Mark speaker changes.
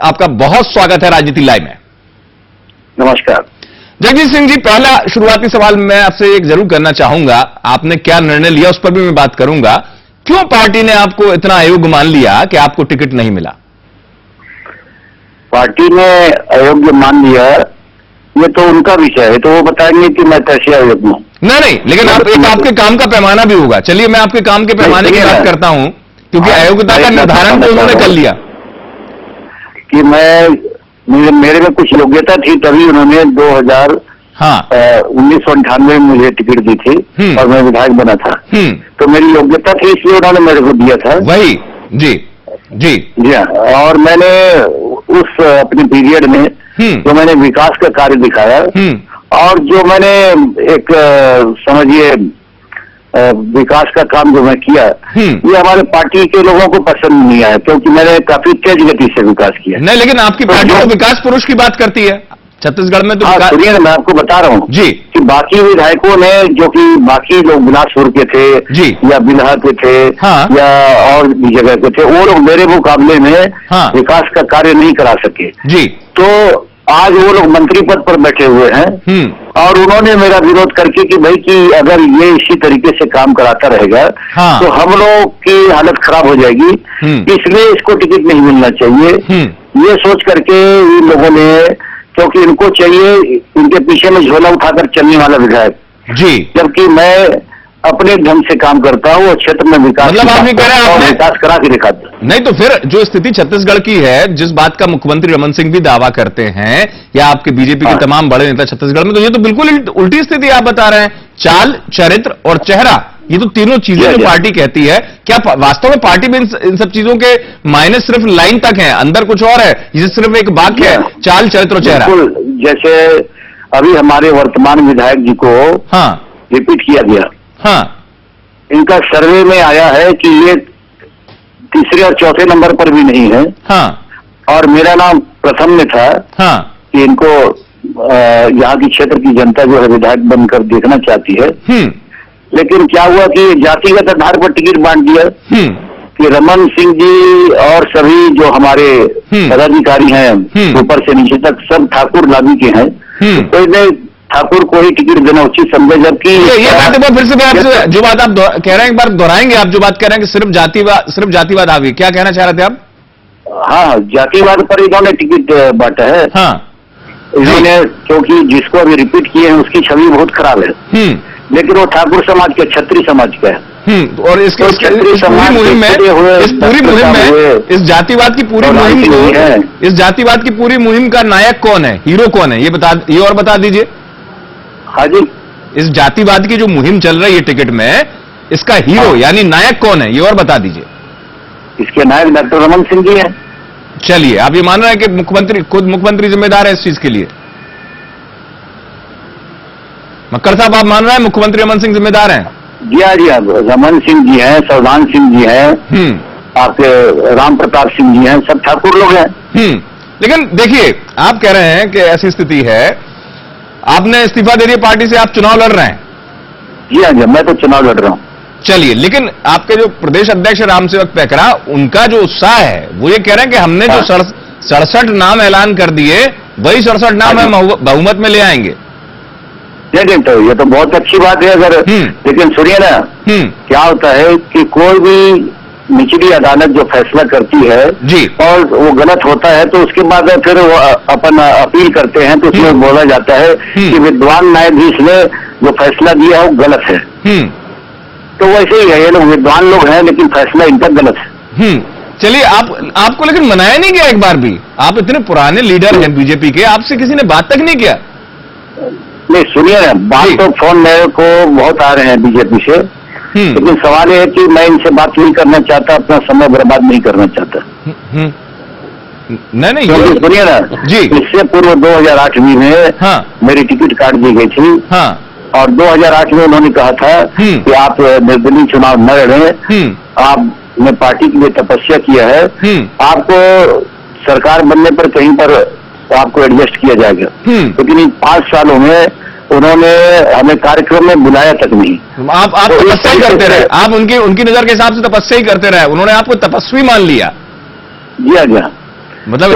Speaker 1: आपका बहुत स्वागत है राजनीति लाइव में।
Speaker 2: नमस्कार।
Speaker 1: जगजीत सिंह जी, पहला शुरुआती सवाल मैं आपसे एक जरूर करना चाहूंगा। आपने क्या निर्णय लिया उस पर भी मैं बात करूंगा। क्यों पार्टी ने आपको इतना अयोग्य मान लिया कि आपको टिकट नहीं मिला?
Speaker 2: पार्टी ने अयोग्य मान लिया, ये तो उनका विषय है, तो वो बताएंगे कि मैं कैसे अयोग्य हूं।
Speaker 1: नहीं, लेकिन आपके काम का पैमाना भी होगा। चलिए मैं आपके काम के पैमाने की बात करता हूं, क्योंकि अयोग्यता का निर्धारण तो उन्होंने कर लिया
Speaker 2: कि मेरे में कुछ योग्यता थी, तभी उन्होंने 1998 में मुझे टिकट दी थी और मैं विधायक बना था। तो मेरी योग्यता थी, इसलिए उन्होंने मेरे को दिया था।
Speaker 1: वही जी
Speaker 2: हाँ। और मैंने उस अपने पीरियड में जो मैंने विकास का कार्य दिखाया और जो मैंने एक समझिए विकास का काम जो मैं किया, ये हमारे पार्टी के लोगों को पसंद नहीं आया, क्योंकि मैंने काफी तेज गति से विकास किया।
Speaker 1: नहीं, लेकिन आपकी पार्टी तो विकास पुरुष की बात करती है छत्तीसगढ़ में। तो
Speaker 2: सुनिए ना, मैं आपको बता रहा हूँ
Speaker 1: जी
Speaker 2: कि बाकी विधायकों ने, जो कि बाकी लोग बिलासपुर के थे
Speaker 1: जी
Speaker 2: या बिल्हा के थे या और भी जगह के थे, वो लोग मेरे मुकाबले में विकास का कार्य नहीं करा सके जी। तो आज वो लोग मंत्री पद पर बैठे हुए हैं और उन्होंने मेरा विरोध करके कि भाई कि अगर ये इसी तरीके से काम कराता रहेगा तो हम लोग की हालत खराब हो जाएगी, इसलिए इसको टिकट नहीं मिलना चाहिए। ये सोच करके इन लोगों ने, क्योंकि इनको चाहिए इनके पीछे में झोला उठाकर चलने वाला विधायक जी, जबकि मैं अपने ढंग से काम करता हूँ और क्षेत्र में विकास,
Speaker 1: मतलब आप ये कह रहे हैं
Speaker 2: और विकास करा के दिखाता।
Speaker 1: नहीं तो फिर जो स्थिति छत्तीसगढ़ की है, जिस बात का मुख्यमंत्री रमन सिंह भी दावा करते हैं या आपके बीजेपी के तमाम बड़े नेता छत्तीसगढ़ में, तो ये तो बिल्कुल उल्टी स्थिति आप बता रहे हैं। चाल, चरित्र और चेहरा, ये तो तीनों चीजें जो पार्टी कहती है, क्या वास्तव में पार्टी में इन सब चीजों के मायने सिर्फ लाइन तक है, अंदर कुछ और है? ये सिर्फ एक वाक्य है, चाल, चरित्र और चेहरा।
Speaker 2: जैसे अभी हमारे वर्तमान विधायक जी को रिपीट किया गया, इनका सर्वे में आया है कि ये तीसरे और चौथे नंबर पर भी नहीं है और मेरा नाम प्रथम में था कि इनको यहाँ की क्षेत्र की जनता जो है विधायक बनकर देखना चाहती है। लेकिन क्या हुआ कि जातिगत आधार पर टिकट बांट दिया कि रमन सिंह जी और सभी जो हमारे पदाधिकारी हैं ऊपर से नीचे तक सब ठाकुर लागी के हैं, तो इन्हें ठाकुर को ही टिकट देना उचित समझे। जबकि
Speaker 1: ये बात फिर से मैं आपसे जो बात आप कह रहे हैं एक बार दोहराएंगे? आप जो बात कह रहे हैं कि सिर्फ जातिवाद हावी, क्या कहना चाह रहे थे आप?
Speaker 2: हाँ, जातिवाद पर इन्होंने टिकट बांटा है। इन्होंने, क्योंकि जिसको अभी रिपीट किए हैं उसकी छवि बहुत खराब है, लेकिन वो ठाकुर समाज के, क्षत्रिय समाज का है।
Speaker 1: और इस पूरी मुहिम में इस जातिवाद की पूरी मुहिम को, इस जातिवाद की पूरी मुहिम का नायक कौन है, हीरो कौन है, ये और बता दीजिए।
Speaker 2: हाँ जी,
Speaker 1: इस जातिवाद की जो मुहिम चल रही है टिकट में, इसका हीरो यानी नायक कौन है, ये और बता दीजिए।
Speaker 2: इसके नायक डॉक्टर रमन सिंह जी हैं।
Speaker 1: चलिए, आप ये मान रहे हैं कि खुद मुख्यमंत्री जिम्मेदार है इस चीज के लिए? मक्कर साहब, आप मान रहे हैं मुख्यमंत्री रमन सिंह जिम्मेदार हैं?
Speaker 2: जी हाँ, रमन सिंह जी हैं, सौदान सिंह जी हैं, आपके राम प्रताप सिंह जी हैं, सब ठाकुर लोग हैं।
Speaker 1: लेकिन देखिए, आप कह रहे हैं कि ऐसी स्थिति है, आपने इस्तीफा दे दिया पार्टी से, आप चुनाव लड़ रहे हैं?
Speaker 2: जी हाँ, मैं तो चुनाव लड़ रहा हूं।
Speaker 1: चलिए, लेकिन आपके जो प्रदेश अध्यक्ष रामसेवक पैकरा, उनका जो उत्साह है वो ये कह रहे हैं कि हमने जो 67 नाम ऐलान कर दिए, वही 67 नाम हम बहुमत में ले आएंगे।
Speaker 2: नहीं, तो ये तो बहुत अच्छी बात है अगर, लेकिन सुनिए ना, क्या होता है कि कोई भी निचली अदालत जो फैसला करती है जी और वो गलत होता है, तो उसके बाद फिर वो अपन अपील करते हैं, तो उसमें बोला जाता है कि विद्वान न्यायाधीश ने जो फैसला दिया है वो गलत है। तो वैसे ही है, ये लोग विद्वान लोग हैं लेकिन फैसला इनका गलत है।
Speaker 1: चलिए, आपको लेकिन मनाया नहीं गया एक बार भी? आप इतने पुराने लीडर हैं बीजेपी के, आपसे किसी ने बात तक नहीं किया?
Speaker 2: नहीं, सुनिए ना, बात तो फोन मेरे को बहुत आ रहे हैं बीजेपी से, लेकिन सवाल ये है कि मैं इनसे बात नहीं करना चाहता, अपना समय बर्बाद नहीं करना चाहता।
Speaker 1: नहीं,
Speaker 2: सुनिए ना जी, इससे पूर्व 2008 में मेरी टिकट काट दी गई थी और 2008 में उन्होंने कहा था कि आप निर्दलीय चुनाव न लड़ें, आपने पार्टी के लिए तपस्या किया है, आपको सरकार बनने पर कहीं पर आपको एडजस्ट किया जाएगा। लेकिन इन 5 सालों में उन्होंने हमें कार्यक्रम में बुलाया तक नहीं।
Speaker 1: आप तपस्या ही करते रहे, आप उनकी नजर के हिसाब से तपस्या ही करते रहे, उन्होंने आपको तपस्वी मान लिया।
Speaker 2: जी हाँ,
Speaker 1: मतलब